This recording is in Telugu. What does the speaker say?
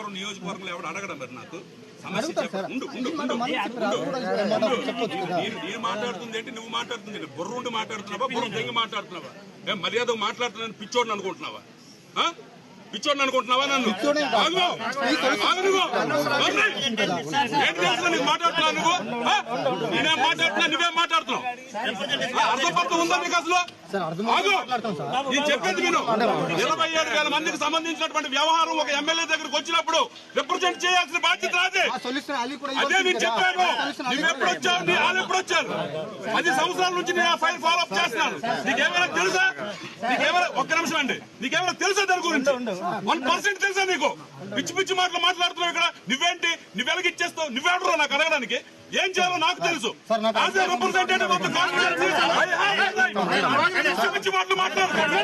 పిఠాపురం నియోజకవర్గంలో ఎవడు అడగడం మరి నాకు సమస్య నేను మాట్లాడుతుంది ఏంటి, నువ్వు మాట్లాడుతుంది ఏంటి? బుర్రుండి మాట్లాడుతున్నావా, బుర్ర తెంగి మాట్లాడుతున్నావా? ఏం మర్యాద మాట్లాడుతున్నాను పిచ్చోడిని అనుకుంటున్నావా? పిచ్చోడిని అనుకుంటున్నావా? నన్ను ఏంటి తెలుసు నీకు మాట్లాడుతున్నావు? నువ్వు నేనేం మాట్లాడుతున్నా, నువ్వేం మాట్లాడుతున్నావు? అర్థపర్థం ఉందా నీకు అసలు? నేను చెప్పేది విను. 27,000 మందికి సంబంధించినటువంటి వ్యవహారం ఒక ఎమ్మెల్యే దగ్గరకు వచ్చినప్పుడు రిప్రజెంట్ చేయాల్సిన బాధ్యత అదే. అదే నేను చెప్పాను. నువ్వు ఎప్పుడు వచ్చావు, నీ వాళ్ళు ఎప్పుడు వచ్చారు? 10 సంవత్సరాల నుంచి నేను ఆ ఫైల్ ఫాలో అప్ చేస్తున్నాను. నీకేమైనా తెలుసా? నీకేమైనా ఒక్క నిమిషం అండి, నీకేమైనా తెలుసా దాని గురించి? 1% తెలుసా నీకు? పిచ్చి పిచ్చి మాటలు మాట్లాడుతున్నావు ఇక్కడ. నువ్వేంటి, నువ్వెలాగిచ్చేస్తావు? నువ్వెవడరా నాకు అడగడానికి? ఏం చేయాలో నాకు తెలుసు. As a representative of the constituency I have right. పిచ్చి పిచ్చి మాటలు మాట్లాడుతున్నాను.